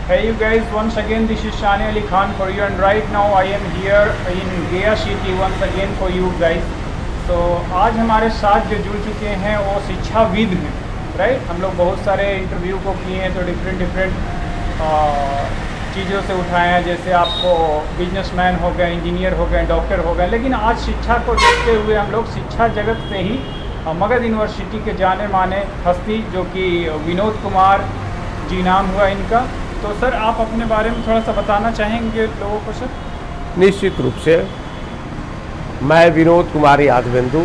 Hey you guys, once again this is Shani Ali Khan for you, and right now I am here in Gaya City once again for you guys. तो आज हमारे साथ जो जुड़ चुके हैं वो शिक्षाविद हैं, राइट। हम लोग बहुत सारे इंटरव्यू को किए हैं तो डिफरेंट चीज़ों से उठाए हैं, जैसे आपको बिजनेसमैन हो गए, इंजीनियर हो गए, डॉक्टर हो गए, लेकिन आज शिक्षा को देखते हुए हम लोग शिक्षा जगत से ही मगध यूनिवर्सिटी के जाने माने हस्ती जो कि विनोद कुमार जी नाम हुआ इनका। तो सर आप अपने बारे में थोड़ा सा बताना चाहेंगे लोगों को सर? निश्चित रूप से मैं विनोद कुमार यादवेंदु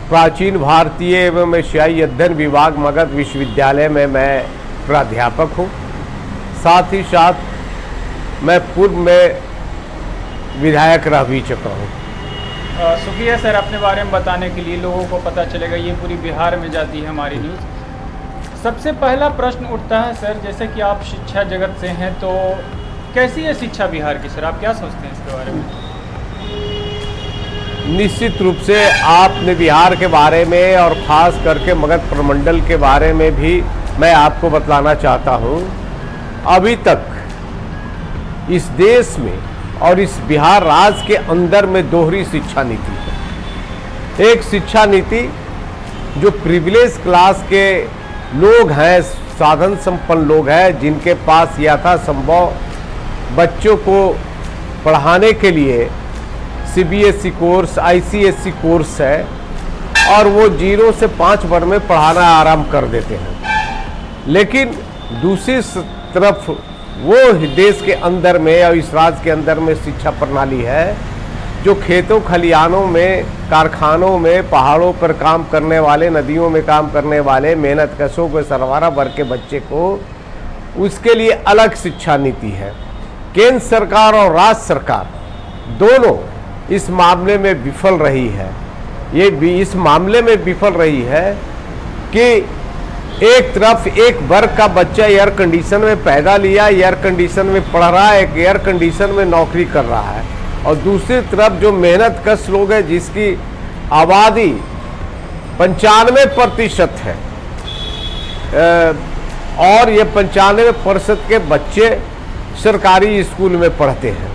प्राचीन भारतीय एवं एशियाई अध्ययन विभाग मगध विश्वविद्यालय में मैं प्राध्यापक हूँ। साथ ही साथ मैं पूर्व में विधायक रह भी चुका हूँ। शुक्रिया सर अपने बारे में बताने के लिए, लोगों को पता चलेगा, ये पूरी बिहार में जाती है हमारी न्यूज़। सबसे पहला प्रश्न उठता है सर, जैसे कि आप शिक्षा जगत से हैं, तो कैसी है शिक्षा बिहार की सर, आप क्या सोचते हैं इसके बारे में? निश्चित रूप से आपने बिहार के बारे में और ख़ास करके मगध प्रमंडल के बारे में भी मैं आपको बतलाना चाहता हूँ। अभी तक इस देश में और इस बिहार राज्य के अंदर में दोहरी शिक्षा नीति है। एक शिक्षा नीति जो प्रिविलेज क्लास के लोग हैं, साधन संपन्न लोग हैं, जिनके पास यथासंभव बच्चों को पढ़ाने के लिए सीबीएसई कोर्स, आईसीएसई कोर्स है और वो 0 से 5 वर्ग में पढ़ाना आरंभ कर देते हैं। लेकिन दूसरी तरफ वो देश के अंदर में और इस राज्य के अंदर में शिक्षा प्रणाली है जो खेतों खलिहानों में, कारखानों में, पहाड़ों पर काम करने वाले, नदियों में काम करने वाले मेहनत कशों के सरवारा वर्ग के बच्चे को उसके लिए अलग शिक्षा नीति है। केंद्र सरकार और राज्य सरकार दोनों इस मामले में विफल रही है। ये भी इस मामले में विफल रही है कि एक तरफ एक वर्ग का बच्चा एयर कंडीशन में पैदा लिया, एयर कंडीशन में पढ़ रहा है, एक एयर कंडीशन में नौकरी कर रहा है, और दूसरी तरफ जो मेहनत कश लोग हैं जिसकी आबादी 95% है और ये 95% के बच्चे सरकारी स्कूल में पढ़ते हैं।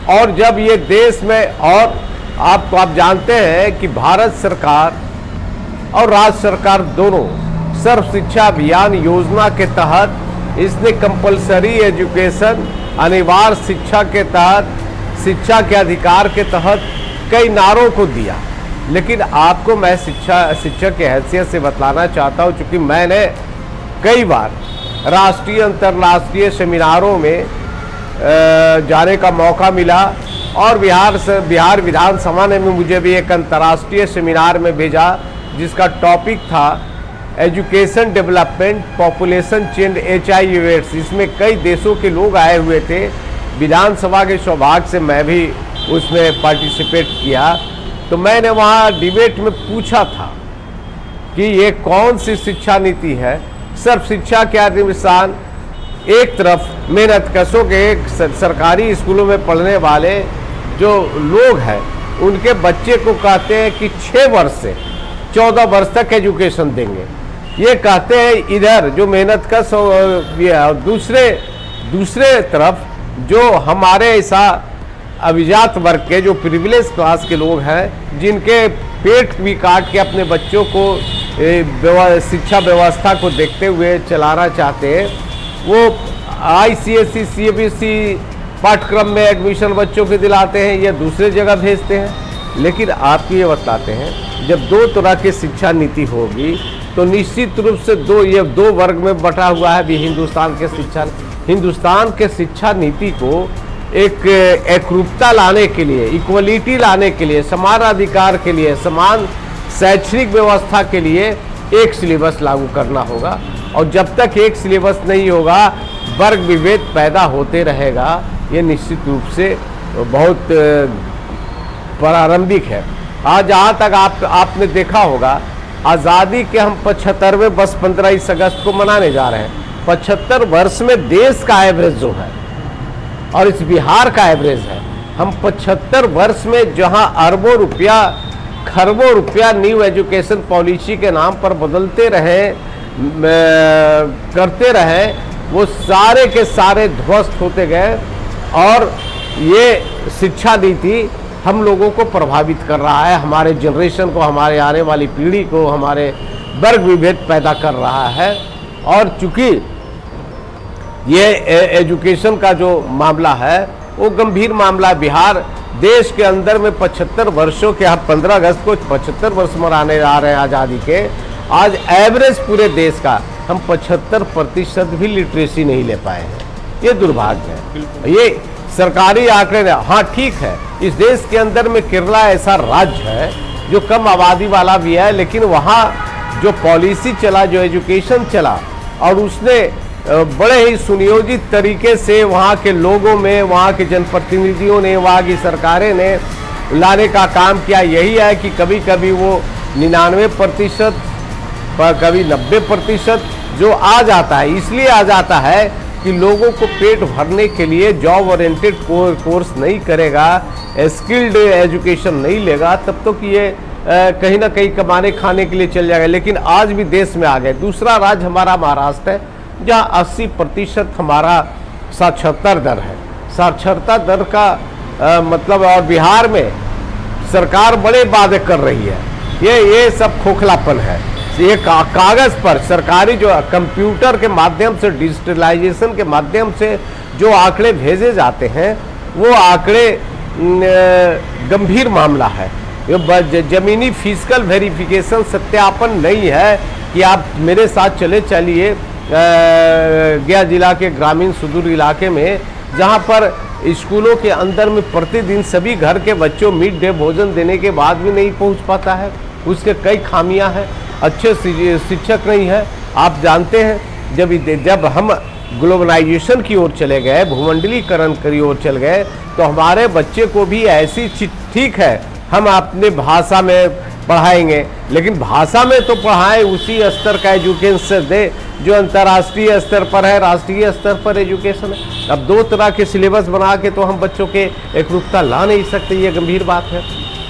और जब ये देश में, और आप जानते हैं कि भारत सरकार और राज्य सरकार दोनों सर्व शिक्षा अभियान योजना के तहत इसने कंपलसरी एजुकेशन, अनिवार्य शिक्षा के तहत, शिक्षा के अधिकार के तहत कई नारों को दिया। लेकिन आपको मैं शिक्षक के हैसियत से बतलाना चाहता हूँ, चूँकि मैंने कई बार राष्ट्रीय अंतर्राष्ट्रीय सेमिनारों में जाने का मौका मिला और बिहार विधानसभा ने मुझे भी एक अंतर्राष्ट्रीय सेमिनार में भेजा जिसका टॉपिक था education development population change HIV AIDS. इसमें कई देशों के लोग आए हुए थे। विधानसभा के सौभाग्य से मैं भी उसमें पार्टिसिपेट किया। तो मैंने वहाँ डिबेट में पूछा था कि ये कौन सी शिक्षा नीति है। सर्व शिक्षा के अनुसार एक तरफ मेहनत कशों के सरकारी स्कूलों में पढ़ने वाले जो लोग हैं उनके बच्चे को कहते हैं कि 6 वर्ष से 14 वर्ष तक एजुकेशन देंगे। ये कहते हैं इधर जो मेहनत कश, दूसरे तरफ जो हमारे ऐसा अभिजात वर्ग के जो प्रिविलेज क्लास के लोग हैं जिनके पेट भी काट के अपने बच्चों को शिक्षा व्यवस्था को देखते हुए चलाना चाहते हैं, वो ICSE CBSE पाठ्यक्रम में एडमिशन बच्चों के दिलाते हैं या दूसरे जगह भेजते हैं। लेकिन आप ये बताते हैं जब 2 तरह की शिक्षा नीति होगी तो निश्चित रूप से ये दो वर्ग में बटा हुआ है भी हिंदुस्तान के शिक्षा नीति को एक एकरूपता लाने के लिए, इक्वलिटी लाने के लिए, समान अधिकार के लिए, समान शैक्षणिक व्यवस्था के लिए एक सिलेबस लागू करना होगा। और जब तक एक सिलेबस नहीं होगा वर्ग विभेद पैदा होते रहेगा। ये निश्चित रूप से बहुत प्रारंभिक है। आज जहाँ तक आपने देखा होगा आज़ादी के हम 75वें वर्ष 15 अगस्त को मनाने जा रहे हैं। 75 वर्ष में देश का एवरेज जो है और इस बिहार का एवरेज है, हम 75 वर्ष में जहां अरबों रुपया, खरबों रुपया न्यू एजुकेशन पॉलिसी के नाम पर बदलते रहे, करते रहे वो सारे के सारे ध्वस्त होते गए। और ये शिक्षा नीति हम लोगों को प्रभावित कर रहा है, हमारे जनरेशन को, हमारे आने वाली पीढ़ी को, हमारे वर्ग विभेद पैदा कर रहा है। और चूंकि ये एजुकेशन का जो मामला है वो गंभीर मामला, बिहार देश के अंदर में 75 वर्षों के, हम 15 अगस्त को 75 वर्ष मनाने जा रहे हैं आज़ादी के। आज एवरेज पूरे देश का हम 75% भी लिटरेसी नहीं ले पाए हैं। ये दुर्भाग्य है। ये सरकारी आंकड़े, हाँ ठीक है, इस देश के अंदर में केरला ऐसा राज्य है जो कम आबादी वाला भी है, लेकिन वहाँ जो पॉलिसी चला, जो एजुकेशन चला, और उसने बड़े ही सुनियोजित तरीके से वहाँ के लोगों में, वहाँ के जनप्रतिनिधियों ने, वहाँ की सरकारें ने लाने का काम किया। यही है कि कभी कभी वो 99%, कभी 90% जो आ जाता है, इसलिए आ जाता है कि लोगों को पेट भरने के लिए जॉब ओरिएंटेड कोर्स नहीं करेगा, स्किल्ड एजुकेशन नहीं लेगा, तब तो कि ये कहीं ना कहीं कमाने खाने के लिए चल जाएगा। लेकिन आज भी देश में आ गए। दूसरा राज्य हमारा महाराष्ट्र है, जहाँ 80% हमारा साक्षरता दर है। साक्षरता दर का मतलब, और बिहार में सरकार बड़े वादे कर रही है। ये सब खोखलापन है। ये कागज़ पर सरकारी जो कंप्यूटर के माध्यम से, डिजिटलाइजेशन के माध्यम से जो आंकड़े भेजे जाते हैं, वो आंकड़े गंभीर मामला है। ये जमीनी फिजिकल वेरिफिकेशन सत्यापन नहीं है कि आप मेरे साथ चलिए गया जिला के ग्रामीण सुदूर इलाके में, जहाँ पर स्कूलों के अंदर में प्रतिदिन सभी घर के बच्चों मिड डे भोजन देने के बाद भी नहीं पहुँच पाता है। उसके कई खामियां हैं, अच्छे शिक्षक नहीं है। आप जानते हैं जब हम ग्लोबलाइजेशन की ओर चले गए, भूमंडलीकरण की ओर चल गए, तो हमारे बच्चे को भी ऐसी, ठीक है हम अपने भाषा में पढ़ाएंगे, लेकिन भाषा में तो पढ़ाएं उसी स्तर का एजुकेशन दे जो अंतर्राष्ट्रीय स्तर पर है, राष्ट्रीय स्तर पर एजुकेशन है। अब दो तरह के सिलेबस बना के तो हम बच्चों के एकरूपता ला नहीं सकते, ये गंभीर बात है।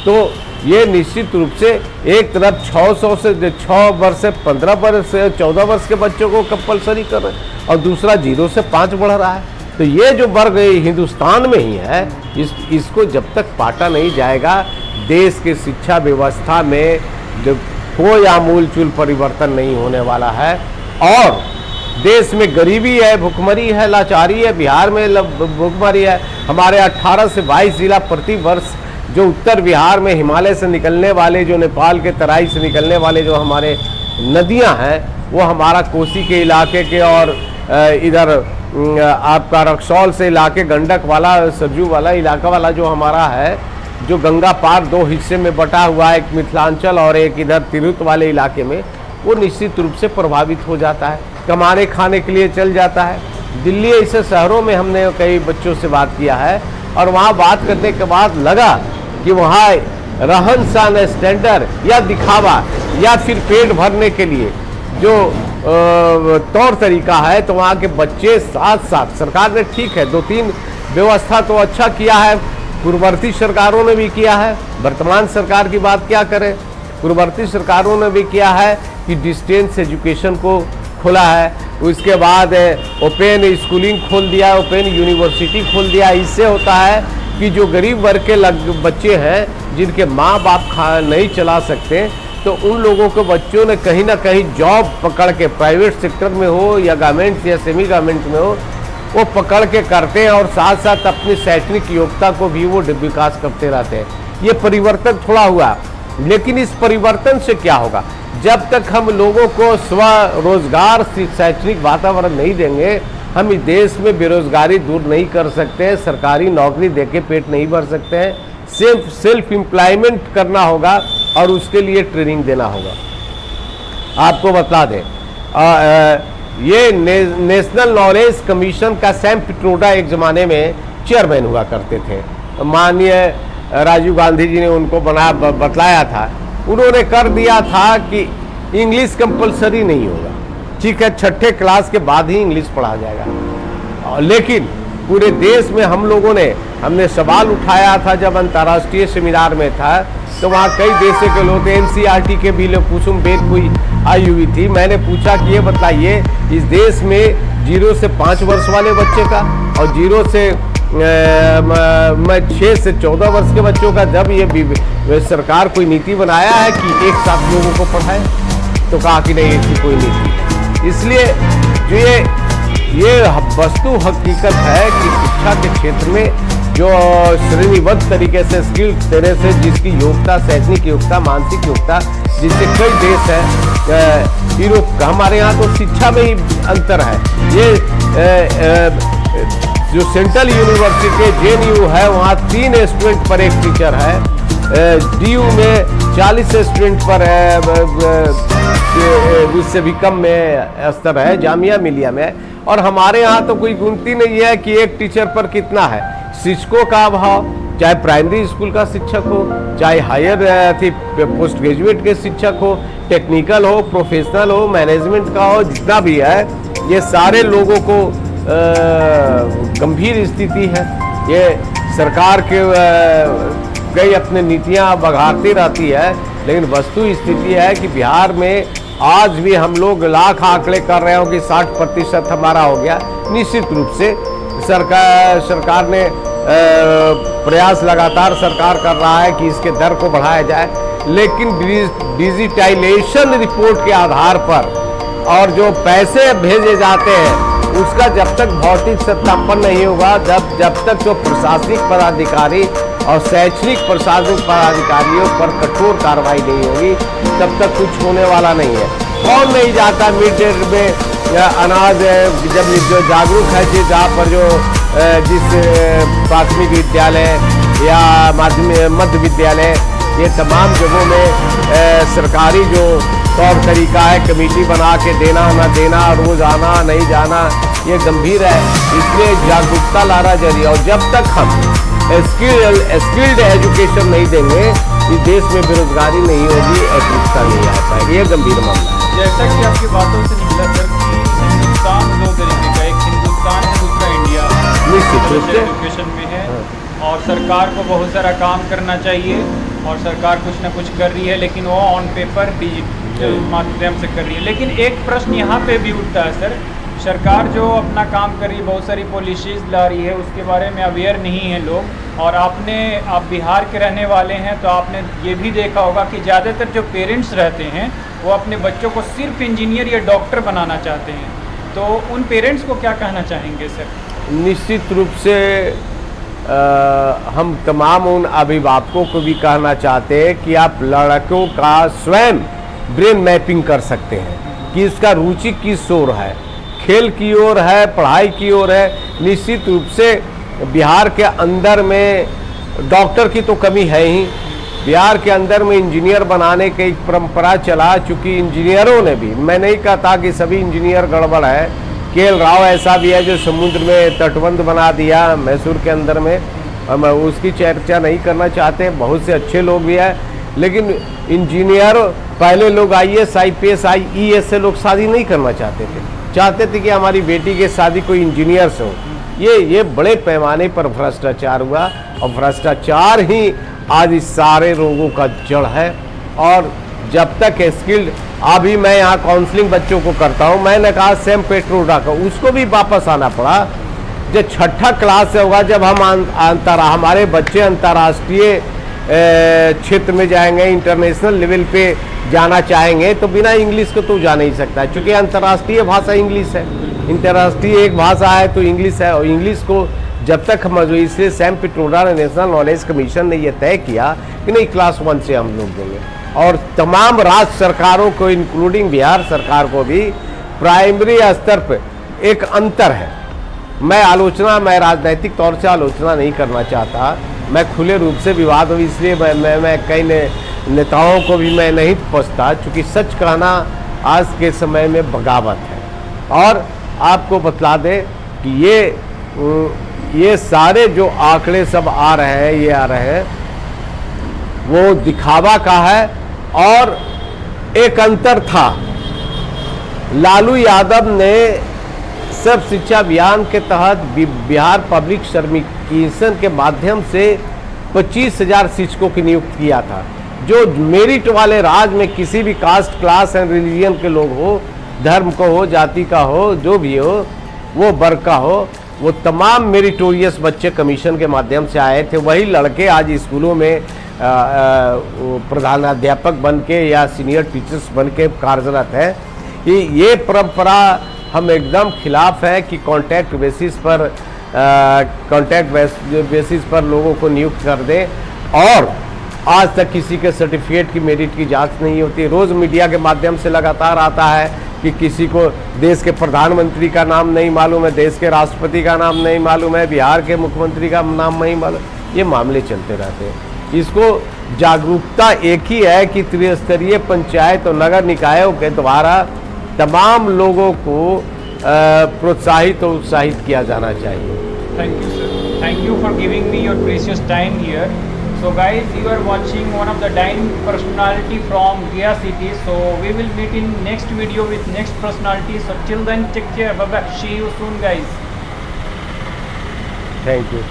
तो ये निश्चित रूप से एक तरफ 600 से 6 वर्ष से 15 वर्ष से 14 वर्ष के बच्चों को कंपलसरी कर रहे हैं, और दूसरा 0 से 5 बढ़ रहा है। तो ये जो वर्ग हिंदुस्तान में ही है, इसको जब तक पाटा नहीं जाएगा, देश की शिक्षा व्यवस्था में जो कोई आमूलचूल परिवर्तन नहीं होने वाला है। और देश में गरीबी है, भुखमरी है, लाचारी है। बिहार में भुखमरी है। हमारे 18 से 22 जिला प्रति वर्ष जो उत्तर बिहार में हिमालय से निकलने वाले, जो नेपाल के तराई से निकलने वाले जो हमारे नदियां हैं, वो हमारा कोसी के इलाके के, और इधर आपका रक्सौल से इलाके, गंडक वाला, सरजू वाला इलाका वाला जो हमारा है, जो गंगा पार 2 हिस्से में बटा हुआ है, एक मिथिलांचल और एक इधर तिरहुत वाले इलाके में, वो निश्चित रूप से प्रभावित हो जाता है, कमाने खाने के लिए चल जाता है। दिल्ली ऐसे शहरों में हमने कई बच्चों से बात किया है, और वहाँ बात करने के बाद लगा कि वहाँ रहन सहन स्टैंडर्ड या दिखावा या फिर पेट भरने के लिए जो तौर तरीका है, तो वहाँ के बच्चे साथ साथ, सरकार ने ठीक है 2-3 व्यवस्था तो अच्छा किया है, पूर्ववर्ती सरकारों ने भी किया है, वर्तमान सरकार की बात क्या करें, पूर्ववर्ती सरकारों ने भी किया है कि डिस्टेंस एजुकेशन को खोला है, उसके बाद ओपन स्कूलिंग खोल दिया, ओपन यूनिवर्सिटी खोल दिया। इससे होता है कि जो गरीब वर्ग के बच्चे हैं, जिनके माँ बाप नहीं चला सकते, तो उन लोगों के बच्चों ने कहीं ना कहीं जॉब पकड़ के, प्राइवेट सेक्टर में हो या गवर्नमेंट या सेमी गवर्नमेंट में हो, वो पकड़ के करते हैं, और साथ साथ अपनी शैक्षणिक योग्यता को भी वो विकास करते रहते हैं। ये परिवर्तन थोड़ा हुआ, लेकिन इस परिवर्तन से क्या होगा? जब तक हम लोगों को स्वरोजगार शैक्षणिक वातावरण नहीं देंगे, हम इस देश में बेरोजगारी दूर नहीं कर सकते हैं, सरकारी नौकरी देके पेट नहीं भर सकते हैं। सेल्फ एम्प्लॉयमेंट करना होगा, और उसके लिए ट्रेनिंग देना होगा। आपको बता दें, ये नेशनल नॉलेज कमीशन का सैम पिट्रोडा एक ज़माने में चेयरमैन हुआ करते थे। माननीय राजीव गांधी जी ने उनको बतलाया था, उन्होंने कर दिया था कि इंग्लिश कंपलसरी नहीं होगा, ठीक है, 6ठे क्लास के बाद ही इंग्लिश पढ़ा जाएगा। लेकिन पूरे देश में हमने सवाल उठाया था जब अंतर्राष्ट्रीय सेमिनार में था, तो वहाँ कई देशों के लोग थे। NCERT के भी लोग कुसुम बेद कोई आई हुई थी। मैंने पूछा कि ये बताइए, इस देश में 0 से 5 वर्ष वाले बच्चे का और 0 से 6 से 14 वर्ष के बच्चों का जब ये सरकार कोई नीति बनाया है कि एक साथ लोगों को पढ़ाए, तो कहा कि नहीं, ऐसी कोई नीति है। इसलिए जो ये वस्तु हकीकत है कि शिक्षा के क्षेत्र में जो श्रेणीबद्ध तरीके से स्किल देने से जिसकी योग्यता, शैक्षणिक योग्यता, मानसिक योग्यता, जिससे कई देश है यूरोप, हमारे यहाँ तो शिक्षा में ही अंतर है। ये जो सेंट्रल यूनिवर्सिटी JNU है, वहाँ 3 स्टूडेंट पर एक टीचर है। DU में 40 स्टूडेंट पर उससे भी कम में स्तर है जामिया मिलिया में। और हमारे यहाँ तो कोई गिनती नहीं है कि एक टीचर पर कितना है। शिक्षकों का अभाव, चाहे प्राइमरी स्कूल का शिक्षक हो, चाहे हायर पोस्ट ग्रेजुएट के शिक्षक हो, टेक्निकल हो, प्रोफेशनल हो, मैनेजमेंट का हो, जितना भी है, ये सारे लोगों को गंभीर स्थिति है। ये सरकार के कई अपने नीतियां बघाड़ती रहती है, लेकिन वस्तु स्थिति है कि बिहार में आज भी हम लोग लाख आंकड़े कर रहे हो कि 60% हमारा हो गया। निश्चित रूप से सरकार ने प्रयास लगातार सरकार कर रहा है कि इसके दर को बढ़ाया जाए, लेकिन डिजिटाइजेशन रिपोर्ट के आधार पर और जो पैसे भेजे जाते हैं उसका जब तक भौतिक सत्यापन नहीं होगा, जब तक जो प्रशासनिक पदाधिकारी और शैक्षणिक प्रशासनिक पदाधिकारियों पर कठोर कार्रवाई नहीं होगी, तब तक कुछ होने वाला नहीं है। कौन नहीं जाता मिड डे में या अनाज, जब जो जागरूक है कि जहाँ पर जो जिस प्राथमिक विद्यालय या मध्य विद्यालय, ये तमाम जगहों में सरकारी जो तौर तरीका है, कमेटी बना के देना ना देना, रोज आना नहीं जाना, ये गंभीर है। इसलिए जागरूकता लाना जरूरी है। और जब तक हम स्किल्ड एजुकेशन नहीं देंगे, इस देश में बेरोजगारी नहीं होगी, एकरूपता नहीं आ पाएगी। ये गंभीर मामला है। जैसा कि आपकी बातों से निकला सर कि हिंदुस्तान 2 तरीके का, एक हिंदुस्तान है, दूसरा इंडिया निश्चित रूप से एजुकेशन में है। और सरकार को बहुत सारा काम करना चाहिए और सरकार कुछ ना कुछ कर रही है, लेकिन वो ऑन पेपर डिजिटल माध्यम से कर रही है। लेकिन एक प्रश्न यहाँ पे भी उठता है सर, सरकार जो अपना काम कर रही है, बहुत सारी पॉलिसीज़ ला रही है, उसके बारे में अवेयर नहीं है लोग। और आप बिहार के रहने वाले हैं तो आपने ये भी देखा होगा कि ज़्यादातर जो पेरेंट्स रहते हैं वो अपने बच्चों को सिर्फ इंजीनियर या डॉक्टर बनाना चाहते हैं। तो उन पेरेंट्स को क्या कहना चाहेंगे सर? निश्चित रूप से हम तमाम उन अभिभावकों को भी कहना चाहते हैं कि आप लड़कों का स्वयं ब्रेन मैपिंग कर सकते हैं कि इसका रुचि किस ओर है, खेल की ओर है, पढ़ाई की ओर है। निश्चित रूप से बिहार के अंदर में डॉक्टर की तो कमी है ही, बिहार के अंदर में इंजीनियर बनाने की एक परंपरा चला, चूँकि इंजीनियरों ने भी, मैं नहीं कहता कि सभी इंजीनियर गड़बड़ है, KL राव ऐसा भी है जो समुद्र में तटबंध बना दिया मैसूर के अंदर में, हम उसकी चर्चा नहीं करना चाहते, बहुत से अच्छे लोग भी हैं। लेकिन इंजीनियर पहले लोग IAS IPS IES से लोग शादी नहीं करना चाहते थे कि हमारी बेटी की शादी कोई इंजीनियर से हो। ये बड़े पैमाने पर भ्रष्टाचार हुआ और भ्रष्टाचार ही आज इस सारे रोगों का जड़ है। और जब तक स्किल्ड, अभी मैं यहाँ काउंसलिंग बच्चों को करता हूँ, मैंने कहा सैम पेट्रोडा का, उसको भी वापस आना पड़ा। जब 6ठा क्लास से होगा, जब हम हमारे बच्चे अंतर्राष्ट्रीय क्षेत्र में जाएंगे, इंटरनेशनल लेवल पे जाना चाहेंगे, तो बिना इंग्लिश को तो जा नहीं सकता, क्योंकि अंतर्राष्ट्रीय भाषा इंग्लिश है। इंटरराष्ट्रीय एक भाषा है तो इंग्लिश है, और इंग्लिश को जब तक हम, इसलिए सैम पेट्रोडा ने, नेशनल नॉलेज कमीशन ने यह तय किया कि नहीं, क्लास 1 से हम लोग देंगे। और तमाम राज्य सरकारों को इंक्लूडिंग बिहार सरकार को भी प्राइमरी स्तर पर एक अंतर है। मैं राजनीतिक तौर से आलोचना नहीं करना चाहता, मैं खुले रूप से विवाद हो, इसलिए मैं कई नेताओं को भी मैं नहीं पहुँचता, चूँकि सच कहना आज के समय में बगावत है। और आपको बतला दें कि ये सारे जो आंकड़े सब आ रहे हैं वो दिखावा का है। और एक अंतर था, लालू यादव ने सर्व शिक्षा अभियान के तहत बिहार पब्लिक सर्विस के माध्यम से 25,000 शिक्षकों की नियुक्त किया था। जो मेरिट वाले राज्य में किसी भी कास्ट, क्लास एंड रिलीजन के लोग हो, धर्म को हो, जाति का हो, जो भी हो, वो वर्ग का हो, वो तमाम मेरिटोरियस बच्चे कमीशन के माध्यम से आए थे। वही लड़के आज स्कूलों में प्रधानाध्यापक बन के या सीनियर टीचर्स बन के कार्यरत है। कि ये परंपरा हम एकदम खिलाफ है कि कॉन्ट्रैक्ट बेसिस पर लोगों को नियुक्त कर दें, और आज तक किसी के सर्टिफिकेट की मेरिट की जांच नहीं होती। रोज़ मीडिया के माध्यम से लगातार आता है कि किसी को देश के प्रधानमंत्री का नाम नहीं मालूम है, देश के राष्ट्रपति का नाम नहीं मालूम है, बिहार के मुख्यमंत्री का नाम नहीं मालूम। ये मामले चलते रहते हैं। इसको जागरूकता एक ही है कि त्रिस्तरीय पंचायत और नगर निकायों के द्वारा तमाम लोगों को प्रोत्साहित और उत्साहित किया जाना चाहिए। Thank you, sir. Thank you for giving me your precious time here. So guys, you are watching one of the dynamic personality from Gaya city. So we will meet in next video with next personality. So till then, take care. Bye bye. See you soon, guys. Thank you.